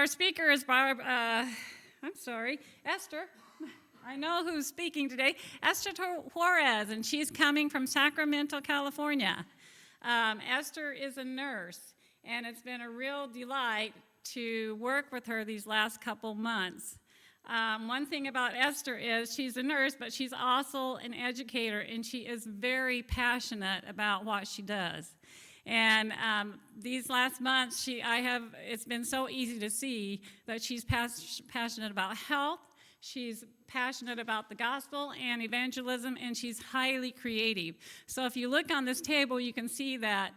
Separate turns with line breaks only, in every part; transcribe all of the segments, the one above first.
our speaker is Esther. I know who's speaking today. Esther Juarez, and she's coming from Sacramento, California. Esther is a nurse, and it's been a real delight to work with her these last couple months. One thing about Esther is she's a nurse, but she's also an educator, and she is very passionate about what she does. And these last months, it's been so easy to see that she's passionate about health, she's passionate about the gospel and evangelism, and she's highly creative. So if you look on this table, you can see that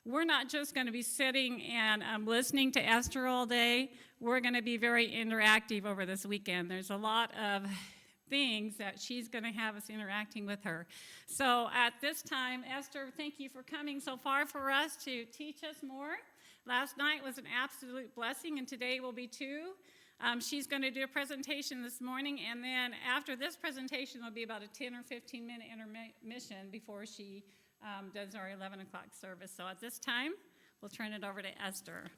we're not just going to be sitting and listening to Esther all day. We're going to be very interactive over this weekend. There's a lot of things that she's going to have us interacting with her. So at this time, Esther, thank you for coming so far for us to teach us more. Last night was an absolute blessing, and today will be too. She's going to do a presentation this morning, and then after this presentation, there'll be about a 10 or 15-minute intermission before she does our 11 o'clock service. So at this time, we'll turn it over to Esther.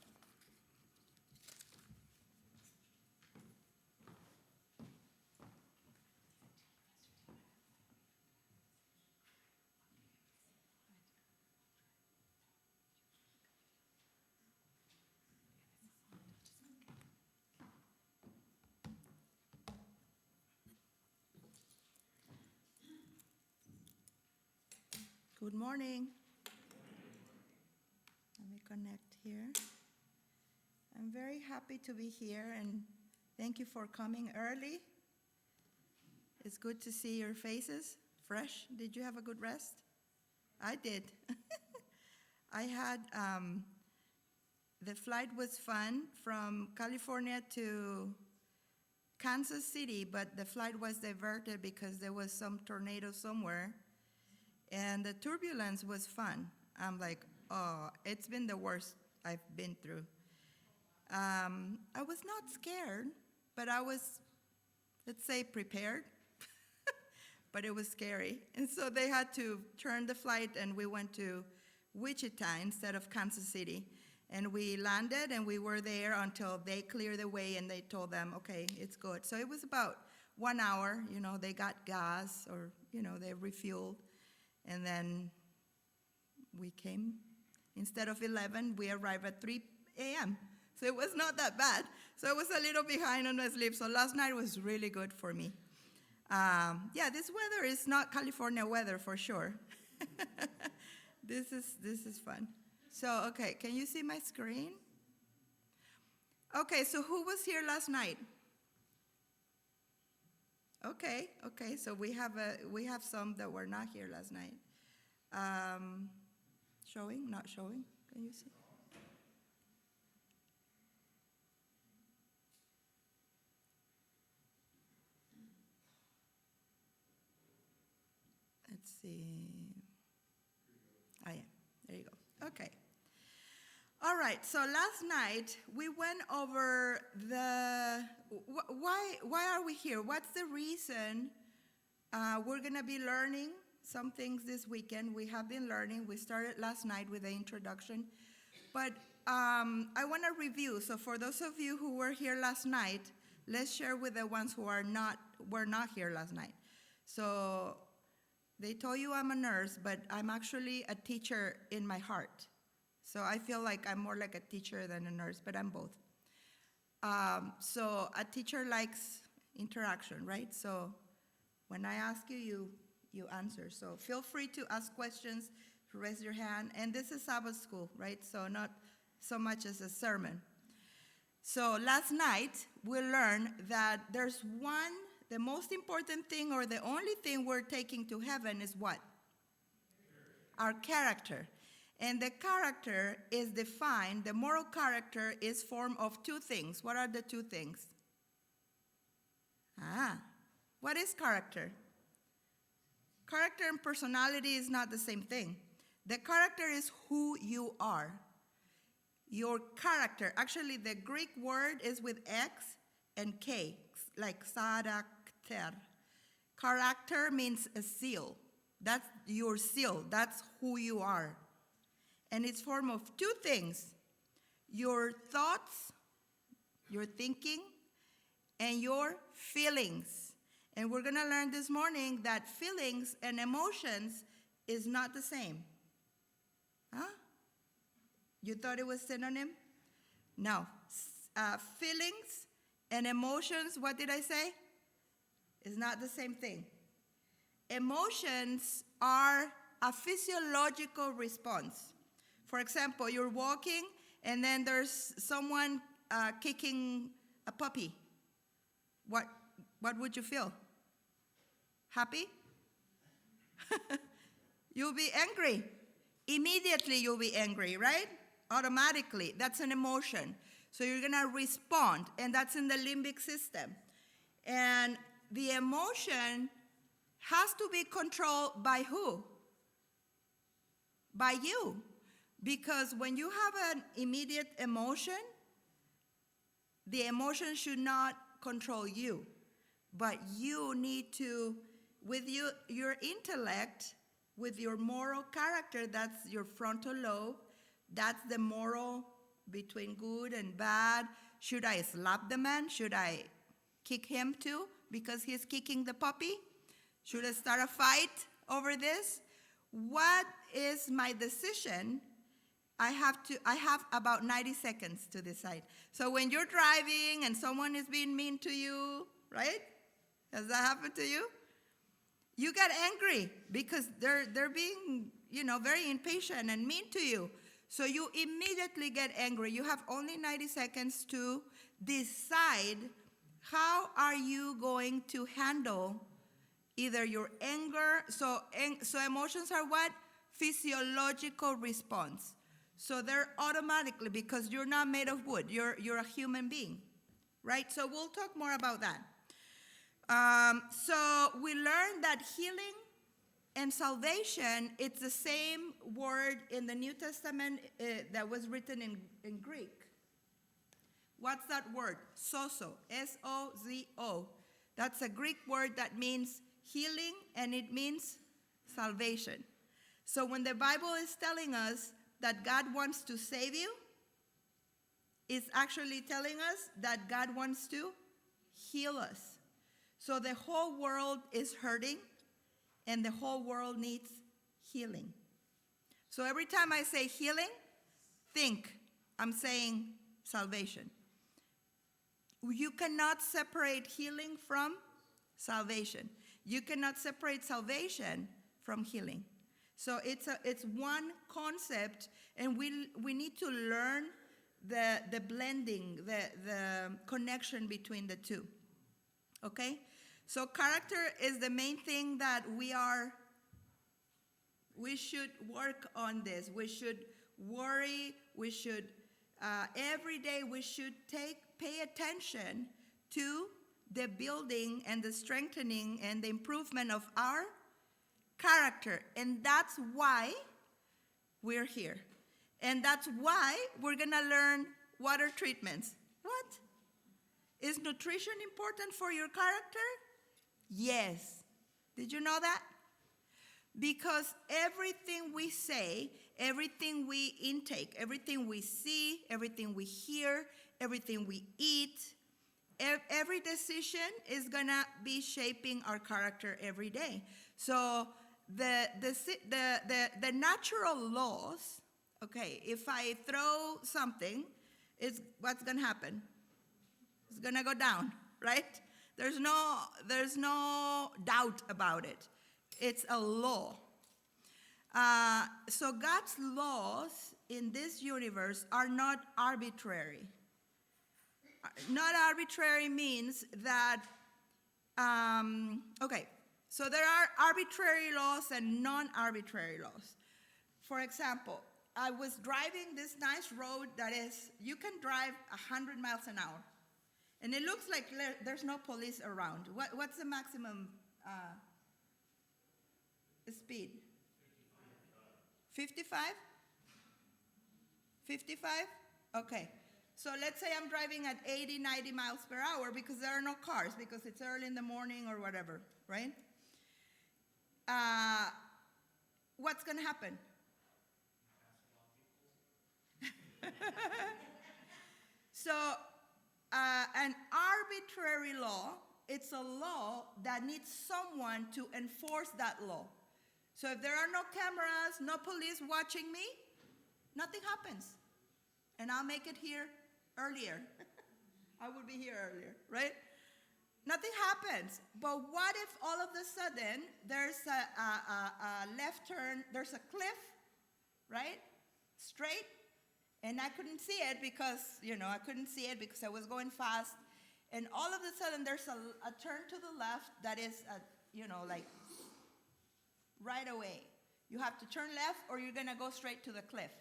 Good morning. Let me connect here. I'm very happy to be here, and thank you for coming early. It's good to see your faces, fresh. Did you have a good rest? I did. I had, the flight was fun from California to Kansas City, but the flight was diverted because there was some tornado somewhere. And the turbulence was fun. I'm like, oh, it's been the worst I've been through. I was not scared, but I was, let's say, prepared. But it was scary. And so they had to turn the flight, and we went to Wichita instead of Kansas City. And we landed, and we were there until they cleared the way, and they told them, okay, it's good. So it was about 1 hour. You know, they got gas, or, you know, they refueled. And then we came, instead of 11, we arrived at 3 a.m. So it was not that bad. So I was a little behind on my sleep. So last night was really good for me. Yeah, this weather is not California weather for sure. This is fun. So, okay, can you see my screen? Okay, so who was here last night? Okay, so we have some that were not here last night. Showing, not showing, can you see? Let's see. Oh yeah, there you go, okay. All right, so last night we went over why are we here? What's the reason we're gonna be learning some things this weekend? We have been learning. We started last night with the introduction, but I wanna review. So for those of you who were here last night, let's share with the ones who were not here last night. So they told you I'm a nurse, but I'm actually a teacher in my heart. So I feel like I'm more like a teacher than a nurse, but I'm both. So a teacher likes interaction, right? So when I ask you, you answer. So feel free to ask questions, raise your hand. And this is Sabbath school, right? So not so much as a sermon. So last night, we learned that there's the most important thing, or the only thing we're taking to heaven is what? Our character. And the character is defined, the moral character is formed of two things. What are the two things? What is character? Character and personality is not the same thing. The character is who you are. Your character, actually the Greek word is with X and K, like character. Character means a seal. That's your seal, that's who you are. And it's formed of two things: your thoughts, your thinking, and your feelings. And we're going to learn this morning that feelings and emotions is not the same. Huh? You thought it was synonym? No. Feelings and emotions, what did I say? Is not the same thing. Emotions are a physiological response. For example, you're walking and then there's someone kicking a puppy. What would you feel? Happy? You'll be angry. Immediately you'll be angry, right? Automatically. That's an emotion. So you're going to respond, and that's in the limbic system. And the emotion has to be controlled by who? By you. Because when you have an immediate emotion, the emotion should not control you. But you need to, with your intellect, with your moral character, that's your frontal lobe, that's the moral between good and bad. Should I slap the man? Should I kick him too because he's kicking the puppy? Should I start a fight over this? What is my decision? I have about 90 seconds to decide. So when you're driving and someone is being mean to you, right? Has that happened to you? You get angry because they're being, very impatient and mean to you. So you immediately get angry. You have only 90 seconds to decide how are you going to handle either your anger. So emotions are what? Physiological response. So they're automatically, because you're not made of wood. You're a human being, right? So we'll talk more about that. So we learned that healing and salvation, it's the same word in the New Testament that was written in Greek. What's that word? Sozo, S-O-Z-O. That's a Greek word that means healing and it means salvation. So when the Bible is telling us that God wants to save you, it's actually telling us that God wants to heal us. So the whole world is hurting, and the whole world needs healing. So every time I say healing, think I'm saying salvation. You cannot separate healing from salvation. You cannot separate salvation from healing. So it's one concept, and we need to learn the blending, the connection between the two. Okay? So character is the main thing that we should work on this. We should worry. We should, every day we should pay attention to the building and the strengthening and the improvement of our character. And that's why we're here. And that's why we're going to learn water treatments. What? Is nutrition important for your character? Yes. Did you know that? Because everything we say, everything we intake, everything we see, everything we hear, everything we eat, every decision is going to be shaping our character every day. So the natural laws, okay, if I throw something, what's going to happen? It's going to go down, right? There's no doubt about it. It's a law. So God's laws in this universe are not arbitrary. Not arbitrary means that, okay, so there are arbitrary laws and non-arbitrary laws. For example, I was driving this nice road that is, you can drive 100 miles an hour. And it looks like there's no police around. What's the maximum speed? 55? 55? Okay. So let's say I'm driving at 80, 90 miles per hour because there are no cars, because it's early in the morning or whatever, right? What's going to happen? So arbitrary law. It's a law that needs someone to enforce that law. So if there are no cameras, no police watching me, nothing happens. And I'll make it here earlier. I will be here earlier, right? Nothing happens. But what if all of a sudden there's a left turn, there's a cliff, right? Straight. And I couldn't see it because, I was going fast. And all of a sudden there's a turn to the left that is, like right away. You have to turn left or you're going to go straight to the cliff.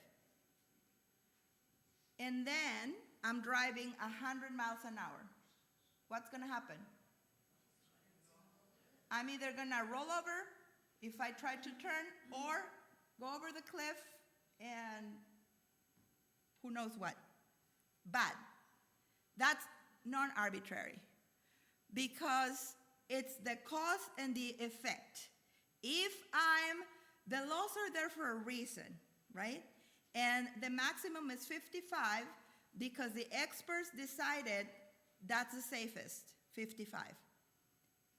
And then I'm driving 100 miles an hour. What's going to happen? I'm either going to roll over if I try to turn or go over the cliff and who knows what. But that's non-arbitrary because it's the cause and the effect. The laws are there for a reason, right? And the maximum is 55 because the experts decided that's the safest, 55.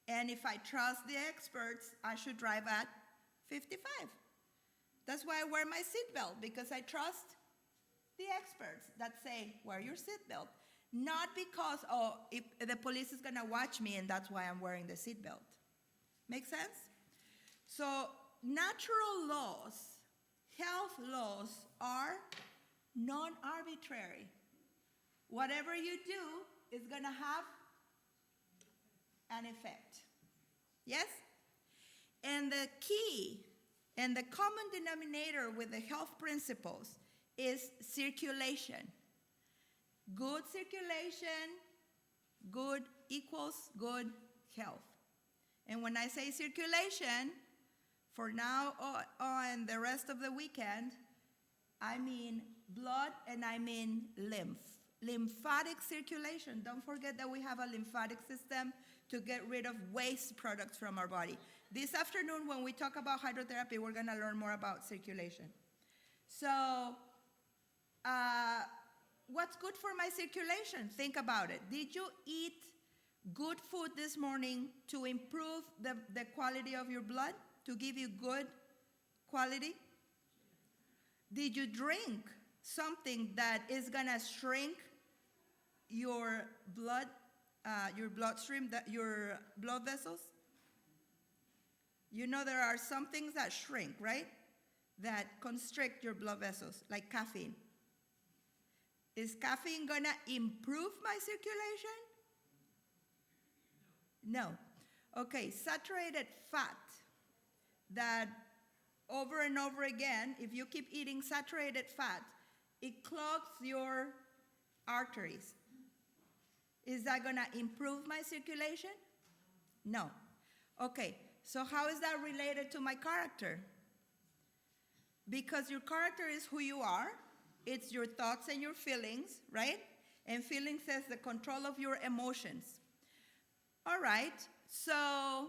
And if I trust the experts, I should drive at 55. That's why I wear my seatbelt, because I trust the experts that say, wear your seatbelt. Not because, if the police is going to watch me and that's why I'm wearing the seatbelt. Make sense? So natural laws, health laws are non-arbitrary. Whatever you do is going to have an effect. Yes? And the key and the common denominator with the health principles is circulation. Good circulation, good equals good health. And when I say circulation, for now on the rest of the weekend, I mean blood and I mean lymph. Lymphatic circulation. Don't forget that we have a lymphatic system to get rid of waste products from our body. This afternoon, when we talk about hydrotherapy, we're going to learn more about circulation. So, what's good for my circulation? Think about it. Did you eat good food this morning to improve the quality of your blood, to give you good quality? Did you drink something that is going to shrink your bloodstream, your blood vessels? You know there are some things that shrink, right? That constrict your blood vessels, like caffeine. Is caffeine going to improve my circulation? No. Okay, saturated fat that over and over again, if you keep eating saturated fat, it clogs your arteries. Is that going to improve my circulation? No. Okay, so how is that related to my character? Because your character is who you are. It's your thoughts and your feelings, right? And feelings says the control of your emotions. All right, so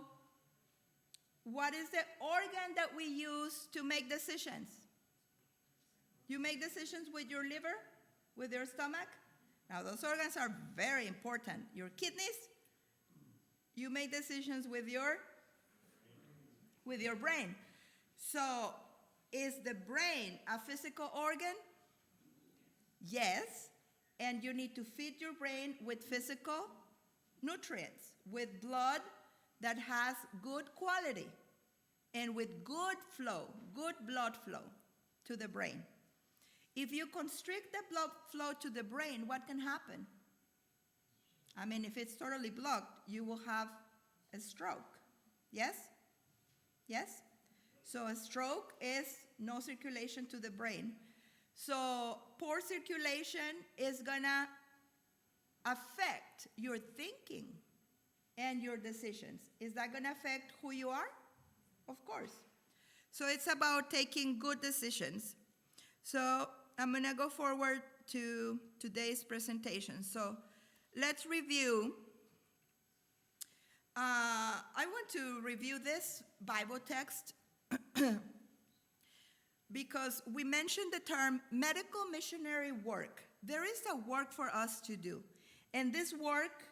what is the organ that we use to make decisions? You make decisions with your liver, with your stomach? Now, those organs are very important. Your kidneys, you make decisions with your brain. So, is the brain a physical organ? Yes, and you need to feed your brain with physical nutrients, with blood that has good quality, and with good blood flow to the brain. If you constrict the blood flow to the brain, what can happen? I mean, if it's totally blocked, you will have a stroke. Yes? Yes? So a stroke is no circulation to the brain. So poor circulation is going to affect your thinking and your decisions. Is that going to affect who you are? Of course. So it's about taking good decisions. So I'm going to go forward to today's presentation. So let's review. I want to review this Bible text because we mentioned the term medical missionary work. There is a work for us to do. And this work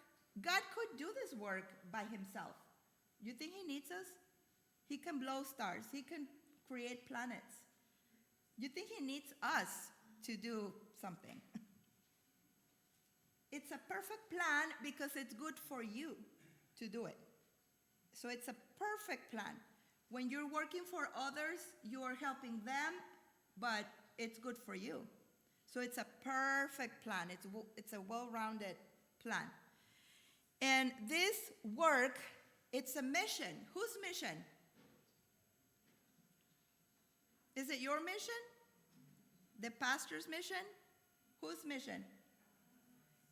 God could do this work by himself. You think he needs us? He can blow stars. He can create planets. You think he needs us to do something? It's a perfect plan because it's good for you to do it. So it's a perfect plan. When you're working for others, you are helping them, but it's good for you. So it's a perfect plan. It's a well-rounded plan. And this work, it's a mission. Whose mission? Is it your mission? The pastor's mission? Whose mission?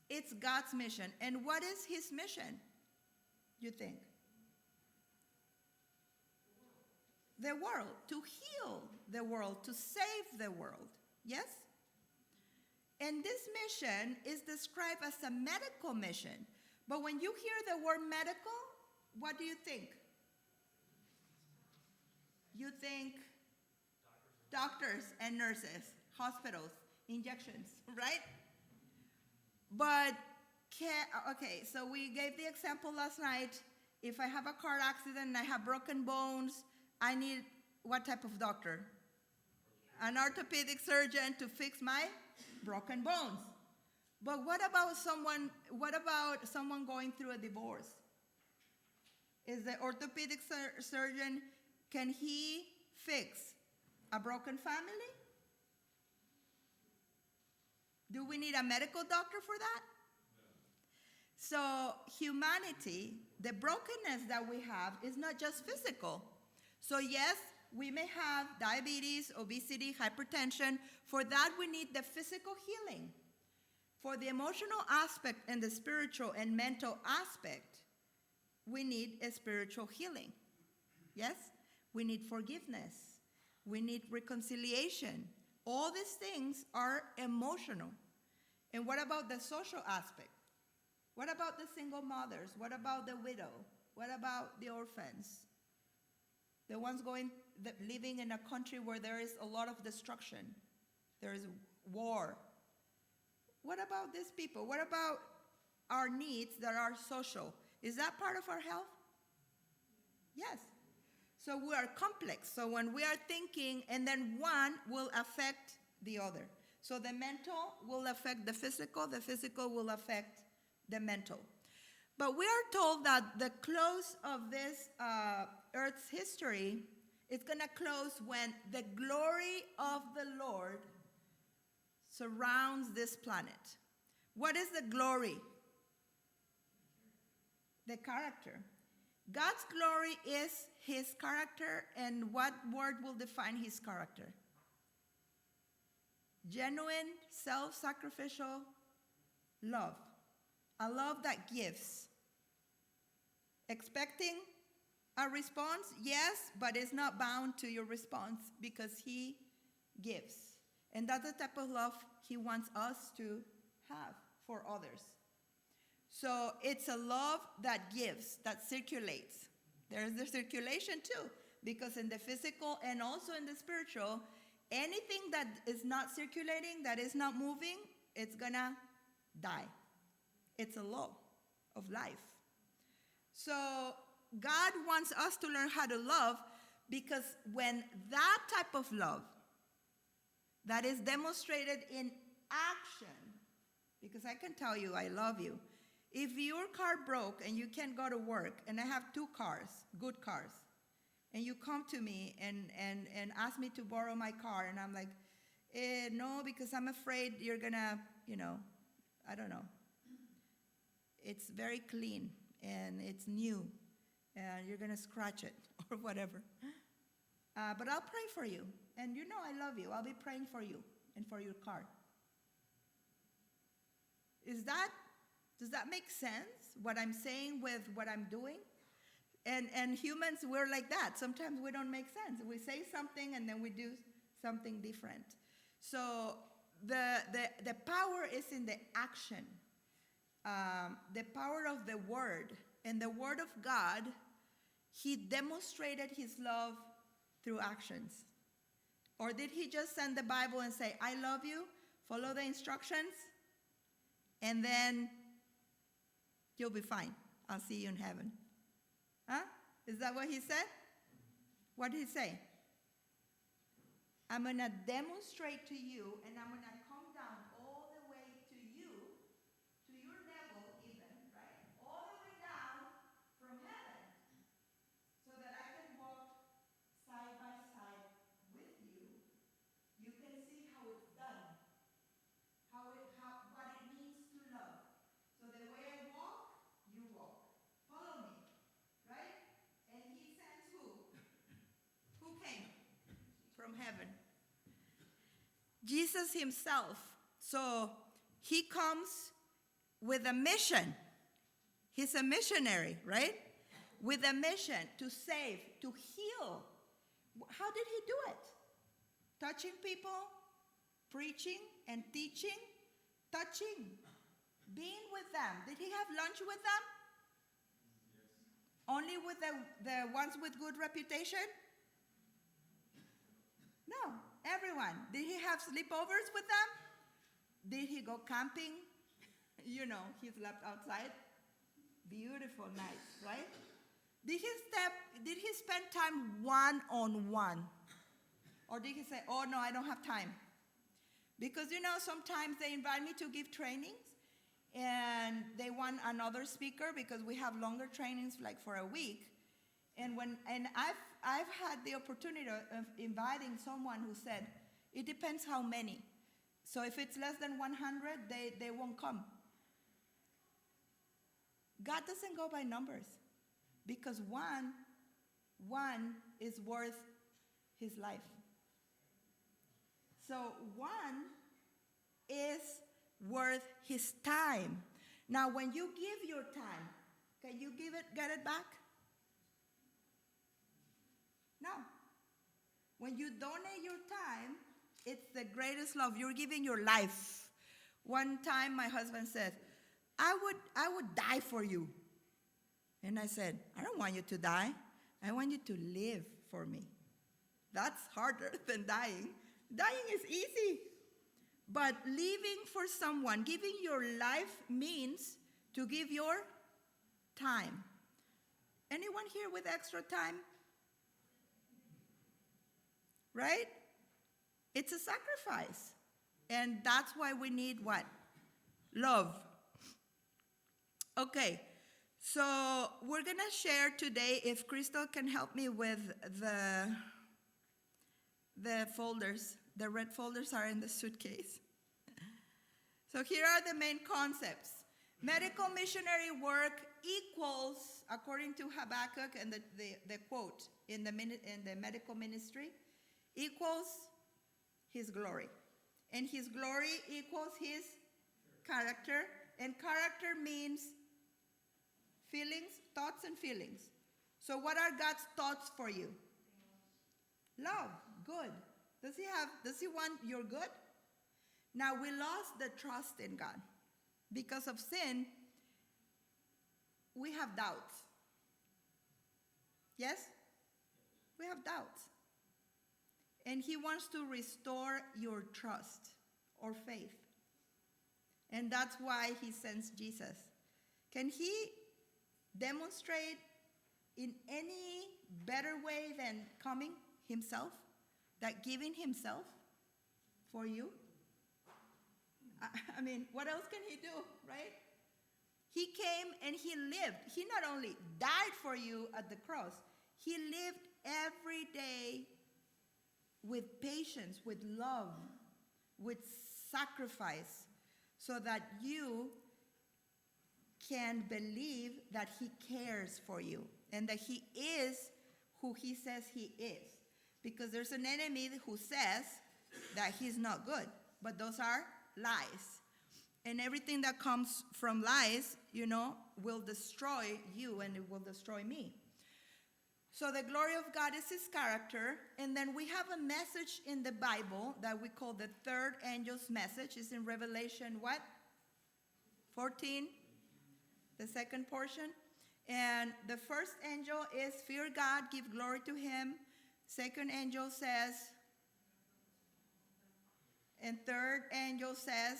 It's God's mission. And what is his mission, you think? The world. To heal the world. To save the world. Yes? And this mission is described as a medical mission. But when you hear the word medical, what do you think? You think doctors and nurses, hospitals, injections, right? But, okay, so we gave the example last night. If I have a car accident and I have broken bones, I need what type of doctor? An orthopedic surgeon to fix my broken bones. But what about someone going through a divorce? Is the orthopedic surgeon, can he fix a broken family? Do we need a medical doctor for that? No. So humanity, the brokenness that we have is not just physical. So yes, we may have diabetes, obesity, hypertension. For that, we need the physical healing. For the emotional aspect and the spiritual and mental aspect, we need a spiritual healing. Yes? We need forgiveness. We need reconciliation. All these things are emotional. And what about the social aspect? What about the single mothers? What about the widow? What about the orphans? The ones living in a country where there is a lot of destruction. There is war. What about these people? What about our needs that are social? Is that part of our health? Yes. So we are complex. So when we are thinking, and then one will affect the other. So the mental will affect the physical will affect the mental. But we are told that the close of this Earth's history is going to close when the glory of the Lord surrounds this planet. What is the glory? The character. God's glory is his character, and what word will define his character? Genuine, self-sacrificial love. A love that gives. Expecting a response? Yes, but it's not bound to your response because he gives. And that's the type of love he wants us to have for others. So it's a love that gives, that circulates. There's the circulation too, because in the physical and also in the spiritual, anything that is not circulating, that is not moving, it's gonna die. It's a law of life. So God wants us to learn how to love, because when that type of love that is demonstrated in action, because I can tell you I love you. If your car broke and you can't go to work, and I have 2 cars, good cars, and you come to me and ask me to borrow my car, and I'm like, no, because I'm afraid you're gonna, I don't know. It's very clean, and it's new, and you're gonna scratch it, or whatever. But I'll pray for you, and I love you. I'll be praying for you and for your car. Does that make sense, what I'm saying with what I'm doing? And humans, we're like that. Sometimes we don't make sense. We say something and then we do something different. So the power is in the action. The power of the word. And the word of God, he demonstrated his love through actions. Or did he just send the Bible and say, I love you, follow the instructions, and then You'll be fine. I'll see you in heaven. Huh? Is that what he said? What did he say? I'm going to demonstrate to you, and I'm going to come down all the way to you, to your level even, right? All the way down from heaven, so that I can walk side by side with you. You can see how it's done, what it means to love. So the way I walk, you walk. Follow me, right? And he sends who? Who came from heaven? Jesus himself. So he comes with a mission. He's a missionary, right? With a mission to save, to heal. How did he do it? Touching people, preaching and teaching, touching, being with them. Did he have lunch with them? Yes. Only with the ones with good reputation? No, everyone. Did he have sleepovers with them? Did he go camping? You know, he slept outside. Beautiful nights, right? Did he spend time one-on-one? Or did he say, oh, no, I don't have time? Because, you know, sometimes they invite me to give trainings, and they want another speaker because we have longer trainings, like for a week. And I've had the opportunity of inviting someone who said, it depends how many. So if it's less than 100, they won't come. God doesn't go by numbers, because one is worth his life. So one is worth his time. Now, when you give your time, can you get it back? No. When you donate your time, it's the greatest love. You're giving your life. One time my husband said, I would die for you. And I said, I don't want you to die. I want you to live for me. That's harder than dying. Dying is easy. But living for someone, giving your life, means to give your time. Anyone here with extra time? Right? It's a sacrifice. And that's why we need what? Love. Okay, so we're going to share today, if Crystal can help me with the folders. The red folders are in the suitcase. So here are the main concepts. Medical missionary work equals, according to Habakkuk and the quote in the medical ministry, equals his glory. And his glory equals his character. And character means feelings, thoughts and feelings. So what are God's thoughts for you? Love, good. Does he want your good? Now, we lost the trust in God. Because of sin, we have doubts. Yes? We have doubts. And he wants to restore your trust or faith. And that's why he sends Jesus. Can he demonstrate in any better way than coming himself? That giving himself for you? I mean, what else can he do, right? He came and he lived. He not only died for you at the cross, he lived every day with patience, with love, with sacrifice, so that you can believe that he cares for you and that he is who he says he is. Because there's an enemy who says that he's not good, but those are lies. And everything that comes from lies, you know, will destroy you and it will destroy me. So the glory of God is his character. And then we have a message in the Bible that we call the third angel's message. It's in Revelation what? 14, the second portion. And the first angel is fear God, give glory to him. Second angel says, and third angel says,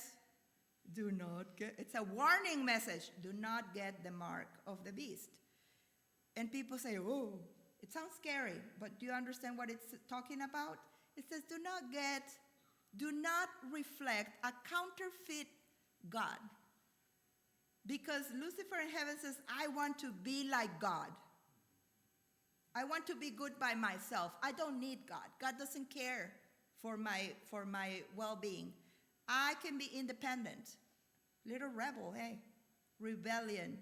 Do not get, it's a warning message. Do not get the mark of the beast. And people say, oh, it sounds scary, but do you understand what it's talking about? It says, do not reflect a counterfeit God. Because Lucifer in heaven says, I want to be like God. I want to be good by myself. I don't need God. God doesn't care for my well-being. I can be independent. Little rebel, hey, rebellion.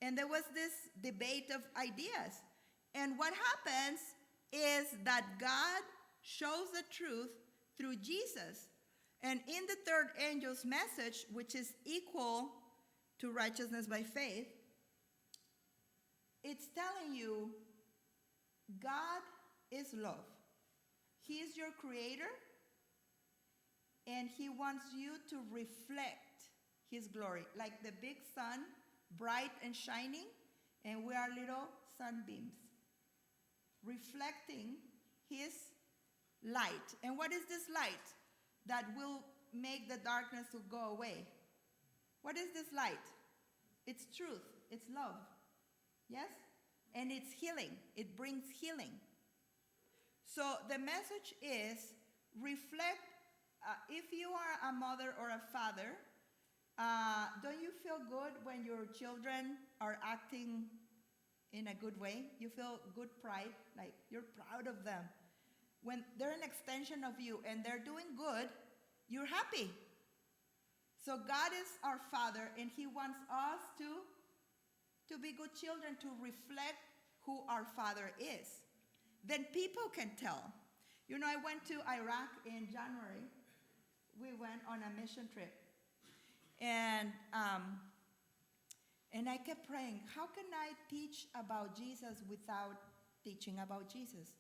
And there was this debate of ideas. And what happens is that God shows the truth through Jesus. And in the third angel's message, which is equal to righteousness by faith, it's telling you God is love. He is your creator, and he wants you to reflect his glory, like the big sun, bright and shining, and we are little sunbeams, reflecting his light. And what is this light that will make the darkness to go away? What is this light? It's truth. It's love. Yes? And it's healing. It brings healing. So the message is reflect. If you are a mother or a father, don't you feel good when your children are acting in a good way? You feel good pride, like you're proud of them. When they're an extension of you and they're doing good, you're happy. So God is our Father, and he wants us to be good children, to reflect who our Father is. Then people can tell. You know, I went to Iraq in January. We went on a mission trip. And I kept praying, how can I teach about Jesus without teaching about Jesus?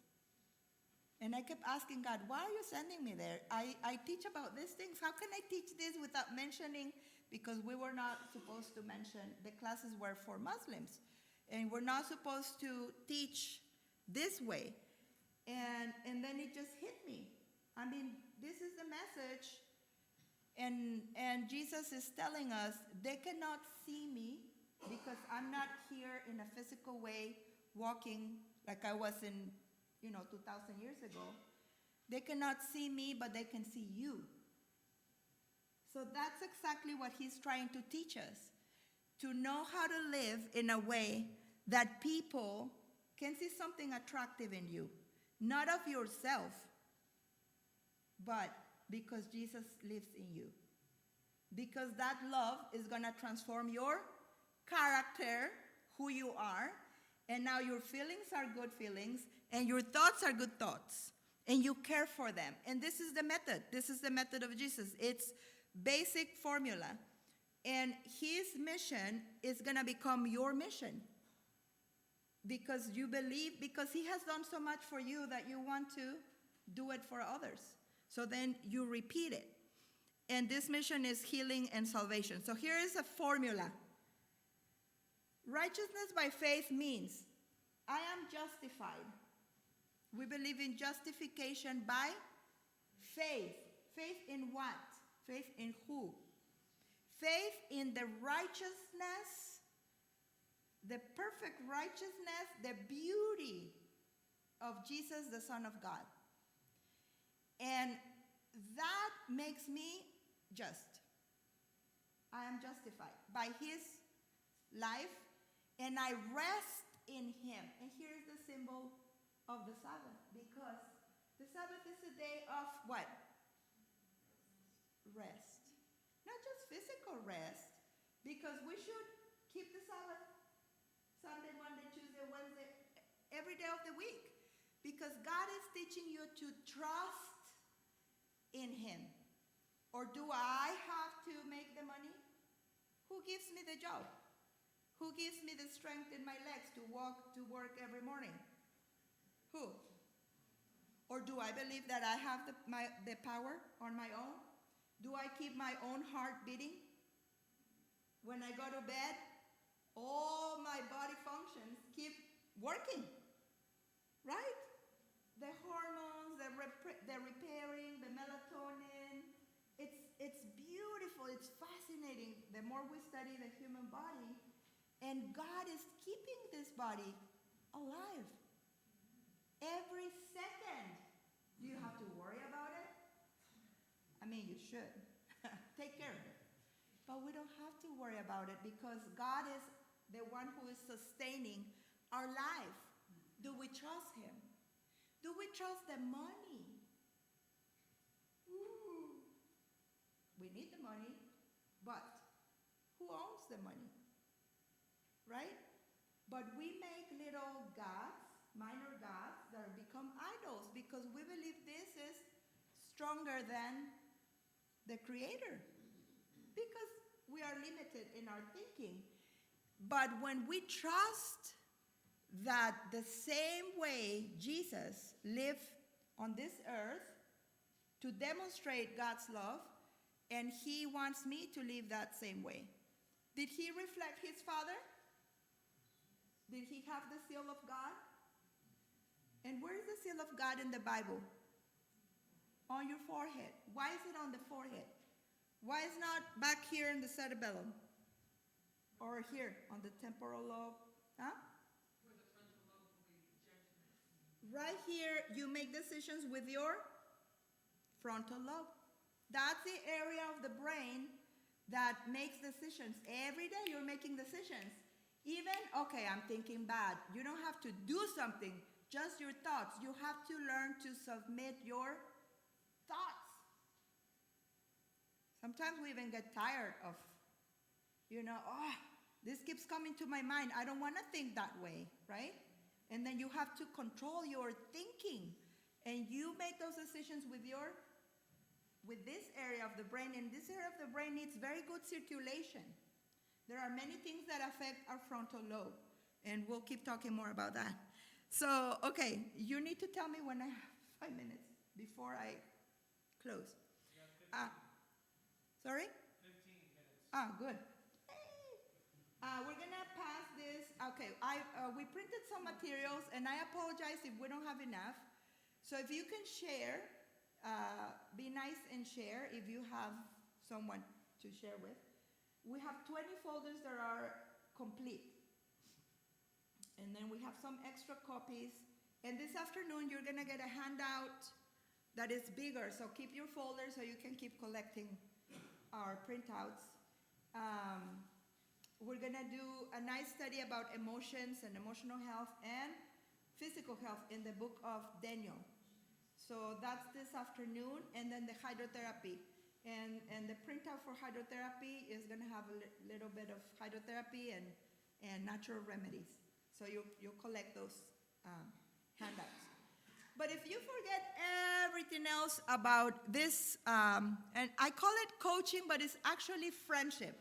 And I kept asking God, why are you sending me there? I teach about these things. How can I teach this without mentioning? Because we were not supposed to mention, the classes were for Muslims. And we're not supposed to teach this way. And then it just hit me. I mean, this is the message. And Jesus is telling us they cannot see me because I'm not here in a physical way walking like I was in, 2,000 years ago. They cannot see me, but they can see you. So that's exactly what he's trying to teach us. To know how to live in a way that people can see something attractive in you. Not of yourself, but because Jesus lives in you. Because that love is going to transform your character, who you are, and now your feelings are good feelings, and your thoughts are good thoughts, and you care for them. And this is the method. This is the method of Jesus. It's basic formula. And his mission is going to become your mission. Because you believe, because he has done so much for you that you want to do it for others. So then you repeat it. And this mission is healing and salvation. So here is a formula. Righteousness by faith means I am justified. We believe in justification by faith. Faith in what? Faith in who? Faith in the righteousness, the perfect righteousness, the beauty of Jesus, the Son of God. And that makes me just. I am justified by his life, and I rest in him. And here's the symbol of the Sabbath, because the Sabbath is a day of what? Rest. Not just physical rest, because we should keep the Sabbath Sunday, Monday, Tuesday, Wednesday, every day of the week. Because God is teaching you to trust in him. Or do I have to make the money? Who gives me the job? Who gives me the strength in my legs to walk to work every morning? Who? Or do I believe that I have the power on my own? Do I keep my own heart beating? When I go to bed, all my body functions keep working, right? The hormones, the repairing, the melatonin, it's beautiful. beautiful. It's fascinating. The more we study the human body, and God is keeping this body alive. Every second. Do you have to worry about it? I mean, you should. Take care of it. But we don't have to worry about it because God is the one who is sustaining our life. Do we trust him? Do we trust the money? Ooh. We need the money, but who owns the money? Right? But we make little gods, minor gods, that become idols because we believe this is stronger than the Creator. Because we are limited in our thinking. But when we trust that the same way Jesus lived on this earth to demonstrate God's love, and he wants me to live that same way. Did he reflect his Father? Did he have the seal of God? And where is the seal of God in the Bible? On your forehead. Why is it on the forehead? Why is not back here in the cerebellum? Or here on the temporal lobe? Huh?
Where the frontal lobe will be judgment.
Right here, you make decisions with your frontal lobe. That's the area of the brain that makes decisions. Every day you're making decisions. Even, okay, I'm thinking bad. You don't have to do something, just your thoughts. You have to learn to submit your thoughts. Sometimes we even get tired of, this keeps coming to my mind. I don't want to think that way, right? And then you have to control your thinking. And you make those decisions with this area of the brain. And this area of the brain needs very good circulation. There are many things that affect our frontal lobe. And we'll keep talking more about that. So, okay, you need to tell me when I have 5 minutes before I close. Sorry?
15 minutes.
Good. We're going to pass this. Okay, we printed some materials, and I apologize if we don't have enough. So if you can share, be nice and share if you have someone to share with. We have 20 folders that are complete. And then we have some extra copies. And this afternoon, you're going to get a handout that is bigger. So keep your folder so you can keep collecting our printouts. We're going to do a nice study about emotions and emotional health and physical health in the book of Daniel. So that's this afternoon. And then the hydrotherapy. And the printout for hydrotherapy is going to have a little bit of hydrotherapy and natural remedies. So you'll collect those handouts. But if you forget everything else about this, and I call it coaching, but it's actually friendship.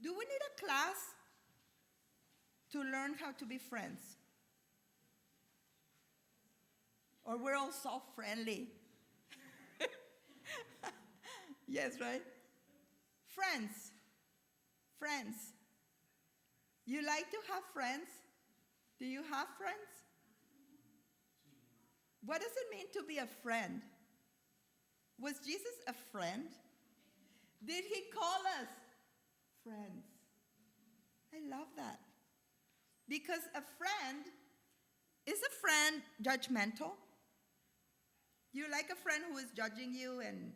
Do we need a class to learn how to be friends? Or we're all so friendly? Yes, right? Friends. You like to have friends? Do you have friends? What does it mean to be a friend? Was Jesus a friend? Did he call us friends? I love that. Because a friend, is a friend judgmental? You like a friend who is judging you and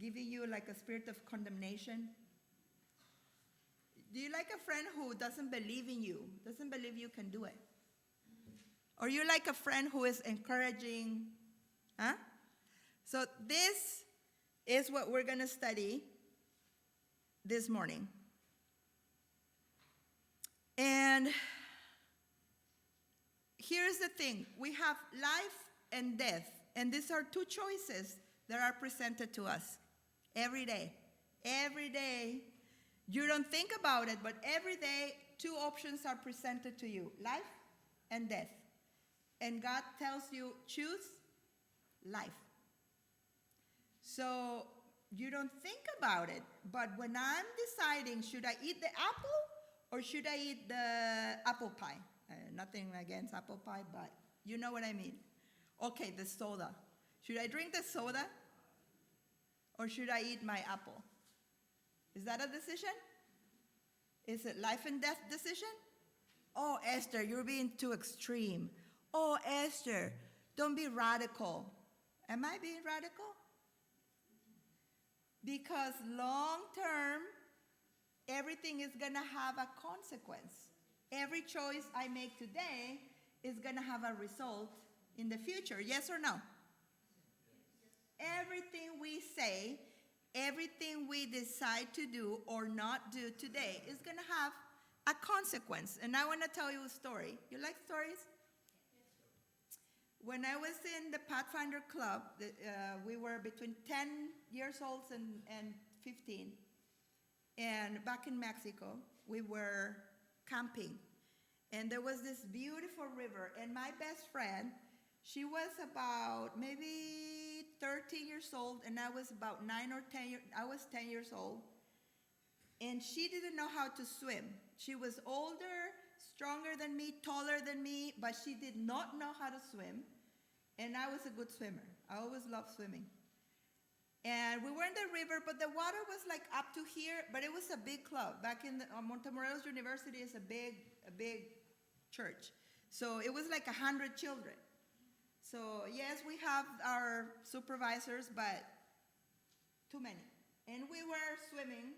giving you like a spirit of condemnation? Do you like a friend who doesn't believe in you, doesn't believe you can do it? Or you like a friend who is encouraging? Huh? So this is what we're going to study this morning. And here's the thing. We have life and death. And these are two choices that are presented to us every day. Every day. You don't think about it, but every day, two options are presented to you. Life and death. And God tells you, choose life. So you don't think about it. But when I'm deciding, should I eat the apple or should I eat the apple pie? Nothing against apple pie, but you know what I mean. Okay, the soda. Should I drink the soda or should I eat my apple? Is that a decision? Is it life and death decision? Oh, Esther, you're being too extreme. Oh, Esther, don't be radical. Am I being radical? Because long term, everything is going to have a consequence. Every choice I make today is going to have a result in the future. Yes or no? Everything we say, everything we decide to do or not do today is going to have a consequence. And I want to tell you a story. You like stories? When I was in the Pathfinder Club, we were between 10 years old and 15. And back in Mexico, we were camping. And there was this beautiful river. And my best friend, she was about maybe 13 years old, and I was about 9 or 10 years, I was 10 years old. And she didn't know how to swim. She was older, stronger than me, taller than me, but she did not know how to swim. And I was a good swimmer. I always loved swimming. And we were in the river, but the water was like up to here, but it was a big club. Back in Montemorelos University is a big church. So it was like 100 children. So yes, we have our supervisors, but too many. And we were swimming,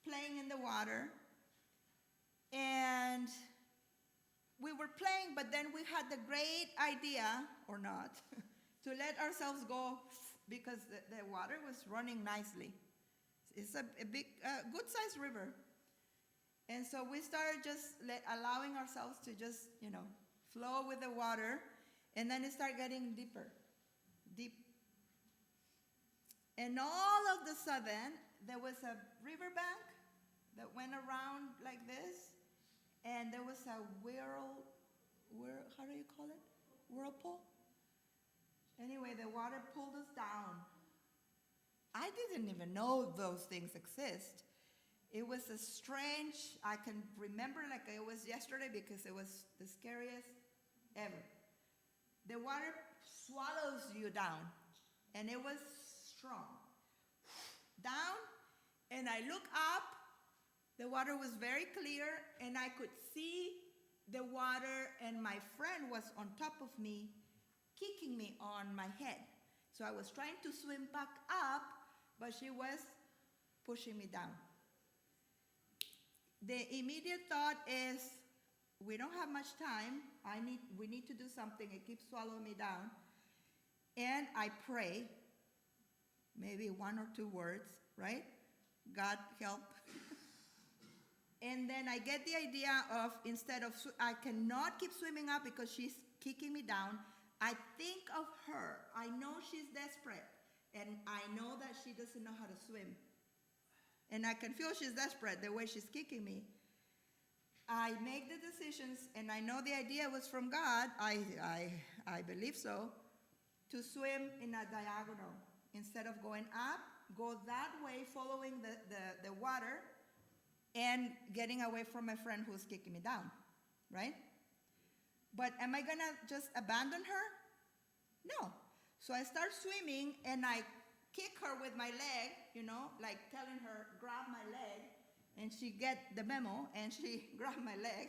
playing in the water, and we were playing, but then we had the great idea, or not, to let ourselves go because the water was running nicely. It's a big, good-sized river. And so we started just allowing ourselves to just, flow with the water, and then it started getting deeper, deep. And all of a sudden, there was a riverbank that went around like this, and there was a how do you call it? Whirlpool? Anyway, the water pulled us down. I didn't even know those things exist. It was a strange, I can remember like it was yesterday because it was the scariest ever. The water swallows you down, and it was strong. Down, and I look up, the water was very clear, and I could see the water, and my friend was on top of me, kicking me on my head. So I was trying to swim back up, but she was pushing me down. The immediate thought is, we don't have much time. We need to do something. It keeps swallowing me down. And I pray, maybe 1 or 2 words, right? God help. And then I get the idea of, instead of, I cannot keep swimming up because she's kicking me down. I think of her. I know she's desperate. And I know that she doesn't know how to swim. And I can feel she's desperate the way she's kicking me. I make the decisions, and I know the idea was from God. I believe so. To swim in a diagonal. Instead of going up, go that way, following the water, and getting away from my friend who's kicking me down, right? But am I gonna just abandon her? No. So I start swimming, and I kick her with my leg, like telling her, grab my leg, and she get the memo, and she grabbed my leg.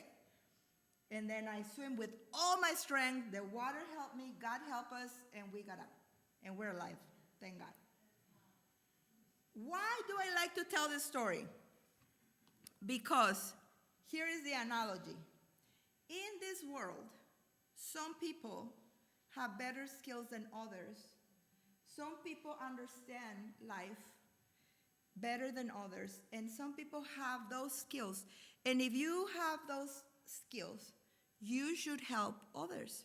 And then I swim with all my strength. The water helped me, God helped us, and we got up. And we're alive, thank God. Why do I like to tell this story? Because here is the analogy. In this world, some people have better skills than others. Some people understand life better than others, and some people have those skills. And if you have those skills, you should help others.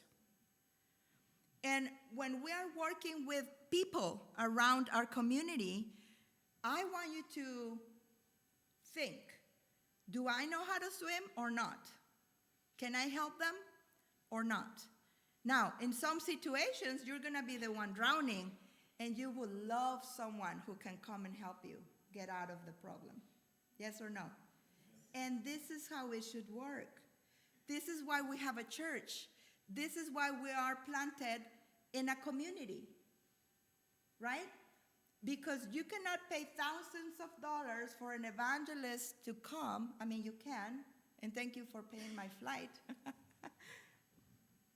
And when we are working with people around our community, I want you to think, do I know how to swim or not? Can I help them or not? Now, in some situations, you're going to be the one drowning, and you will love someone who can come and help you get out of the problem. Yes or no? And this is how it should work. This is why we have a church. This is why we are planted in a community, right? Because you cannot pay thousands of dollars for an evangelist to come. I mean, you can, and thank you for paying my flight.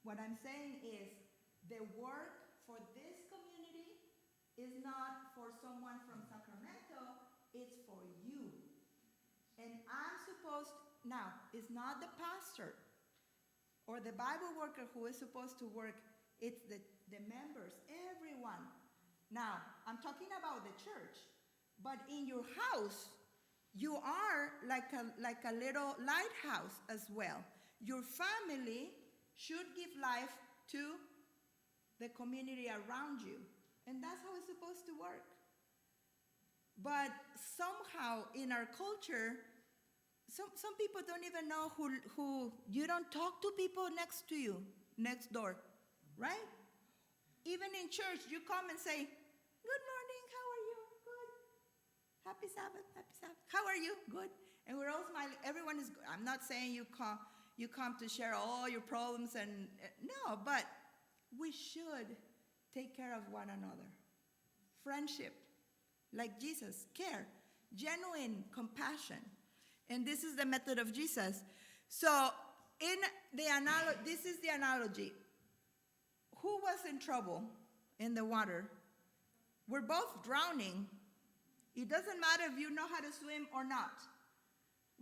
What I'm saying is the work for this community is not for someone from Sacramento, it's for you. And I'm supposed, now, it's not the pastor or the Bible worker who is supposed to work, it's the members, everyone. Now, I'm talking about the church, but in your house, you are like a little lighthouse as well. Your family should give life to the community around you, and that's how it's supposed to work. But somehow in our culture, some people don't even know who you don't talk to people next to you, next door, right? Even in church, you come and say, good morning, how are you? Good. Happy Sabbath, happy Sabbath. How are you? Good. And we're all smiling. Everyone is good. I'm not saying you come to share all your problems no, but we should take care of one another. Friendship, like Jesus, care, genuine compassion. And this is the method of Jesus. So this is the analogy. Who was in trouble in the water? We're both drowning. It doesn't matter if you know how to swim or not.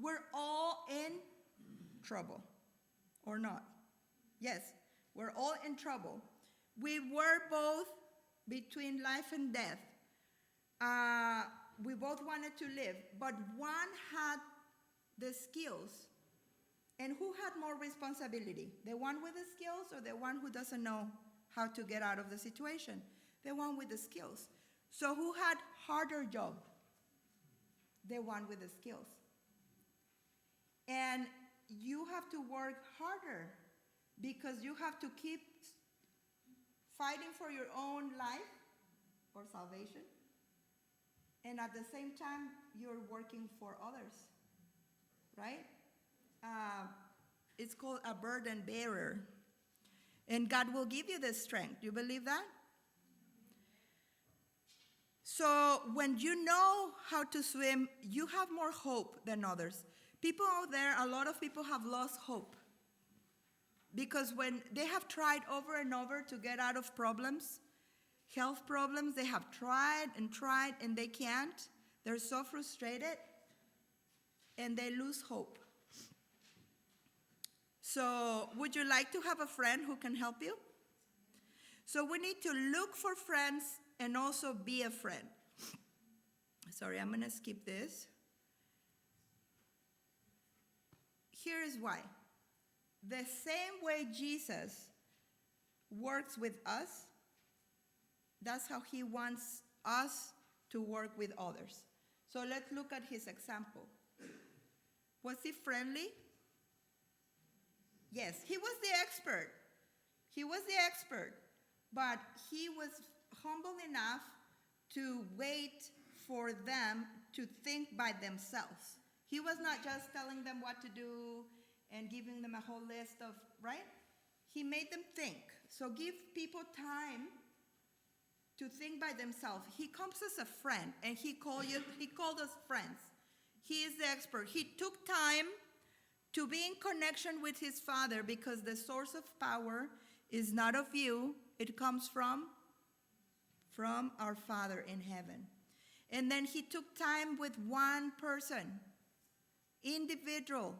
We're all in trouble or not. Yes, we're all in trouble. We were both between life and death. We both wanted to live, but one had the skills. And who had more responsibility? The one with the skills or the one who doesn't know how to get out of the situation? The one with the skills. So who had harder job? The one with the skills. And you have to work harder because you have to keep fighting for your own life or salvation. And at the same time, you're working for others, right? It's called a burden bearer. And God will give you the strength. Do you believe that? So when you know how to swim, you have more hope than others. People out there, a lot of people have lost hope. Because when they have tried over and over to get out of problems, health problems, they have tried and they can't. They're so frustrated and they lose hope. So would you like to have a friend who can help you? So we need to look for friends and also be a friend. Sorry, I'm going to skip this. Here is why. The same way Jesus works with us, that's how he wants us to work with others. So let's look at his example. Was he friendly? Yes, he was the expert. He was the expert. But he was humble enough to wait for them to think by themselves. He was not just telling them what to do and giving them a whole list of, right? He made them think. So give people time to think by themselves. He comes as a friend, and he called us friends. He is the expert. He took time to be in connection with his Father because the source of power is not of you. It comes from our Father in heaven. And then he took time with one person, individual,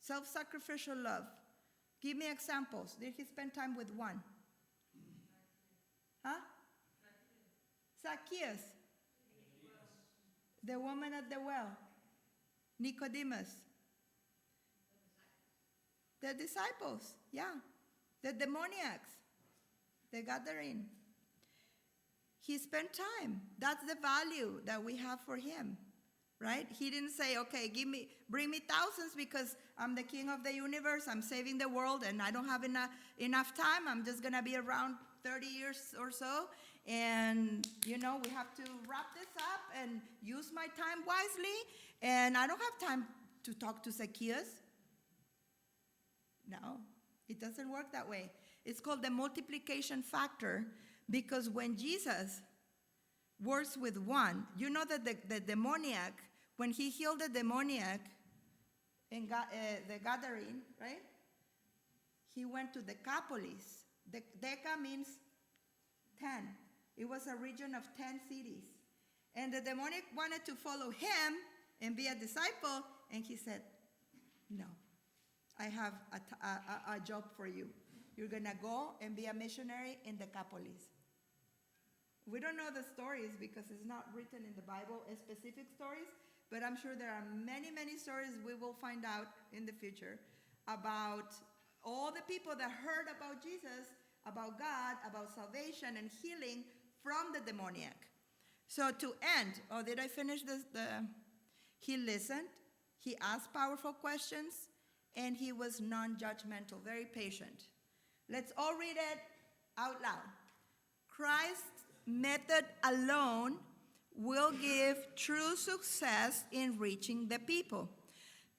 self-sacrificial love. Give me examples. Did he spend time with one? Huh? Zacchaeus. The woman at the well. Nicodemus. The disciples, yeah. The demoniacs. The gathering. He spent time. That's the value that we have for him, right? He didn't say, okay, bring me thousands because I'm the king of the universe. I'm saving the world and I don't have enough time. I'm just going to be around 30 years or so. And, we have to wrap this up and use my time wisely. And I don't have time to talk to Zacchaeus. No, it doesn't work that way. It's called the multiplication factor, because when Jesus works with one. You know that the demoniac, when he healed the demoniac in the Gadarene, right? He went to Decapolis. Deca means 10. It was a region of 10 cities. And the demoniac wanted to follow him and be a disciple, and he said, no, I have a job for you. You're going to go and be a missionary in Decapolis. We don't know the stories because it's not written in the Bible, specific stories, but I'm sure there are many, many stories we will find out in the future about all the people that heard about Jesus, about God, about salvation and healing from the demoniac. So to end, did I finish this? He listened, he asked powerful questions, and he was non-judgmental, very patient. Let's all read it out loud. Christ's method alone will give true success in reaching the people.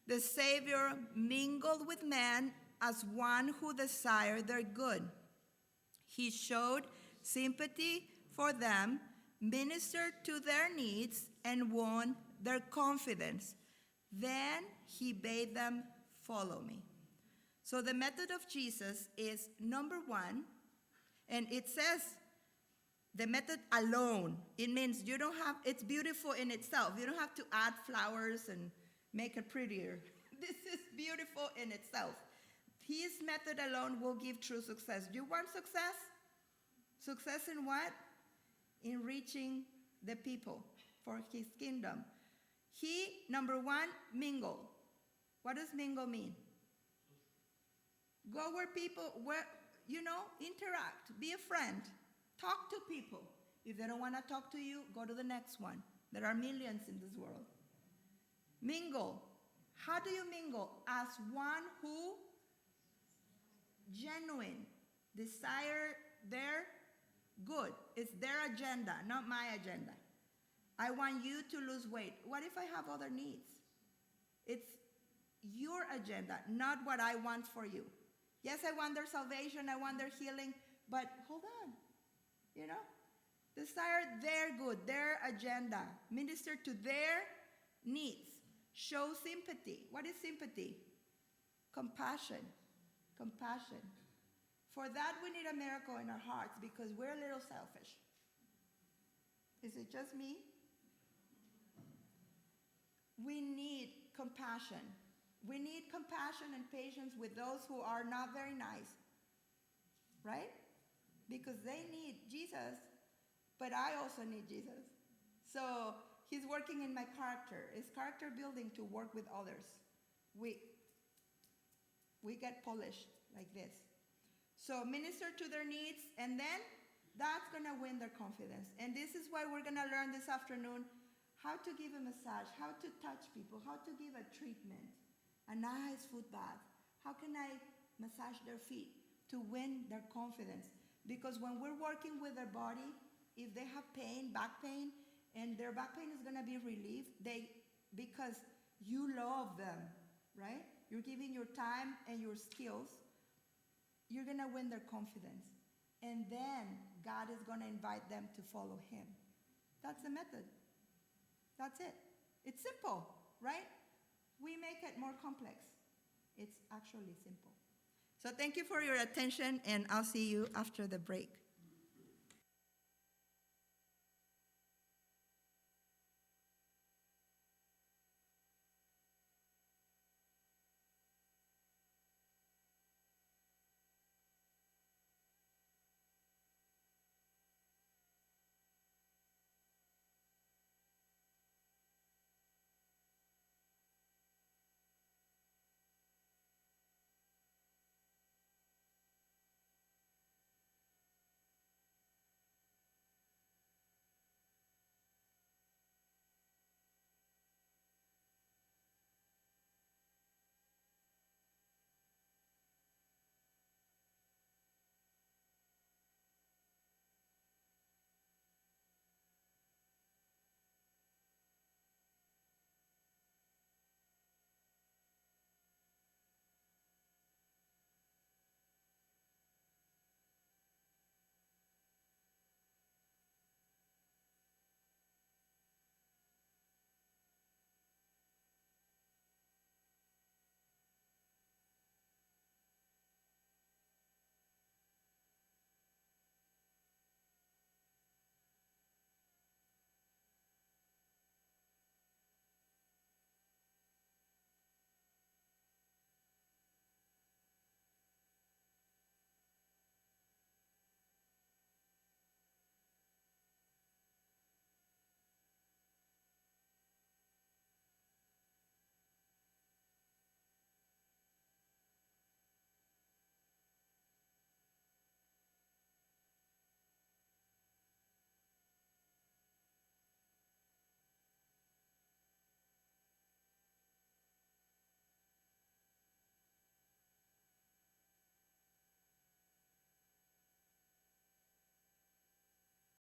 The Savior mingled with man as one who desired their good. He showed sympathy for them, ministered to their needs, and won their confidence. Then he bade them follow me. So the method of Jesus is number one, and it says the method alone. It means you don't have, it's beautiful in itself. You don't have to add flowers and make it prettier. This is beautiful in itself. His method alone will give true success. Do you want success? Success in what? In reaching the people for his kingdom. He, number one, mingle. What does mingle mean? Go where people, interact, be a friend, talk to people. If they don't want to talk to you, go to the next one. There are millions in this world. Mingle. How do you mingle? As one who genuine, desire their good. It's their agenda, not my agenda. I want you to lose weight. What if I have other needs? It's your agenda, not what I want for you. Yes, I want their salvation, I want their healing, but hold on, desire their good, their agenda, minister to their needs, show sympathy. What is sympathy? Compassion. Compassion. For that, we need a miracle in our hearts because we're a little selfish. Is it just me? We need compassion. We need compassion and patience with those who are not very nice, right? Because they need Jesus, but I also need Jesus. So he's working in my character. It's character building to work with others. We get polished like this. So minister to their needs, and then that's going to win their confidence. And this is why we're going to learn this afternoon how to give a massage, how to touch people, how to give a treatment, a nice foot bath. How can I massage their feet to win their confidence? Because when we're working with their body, if they have pain, back pain, and their back pain is going to be relieved, because you love them, right? You're giving your time and your skills. You're going to win their confidence. And then God is going to invite them to follow him. That's the method. That's it. It's simple, right? We make it more complex. It's actually simple. So thank you for your attention, and I'll see you after the break.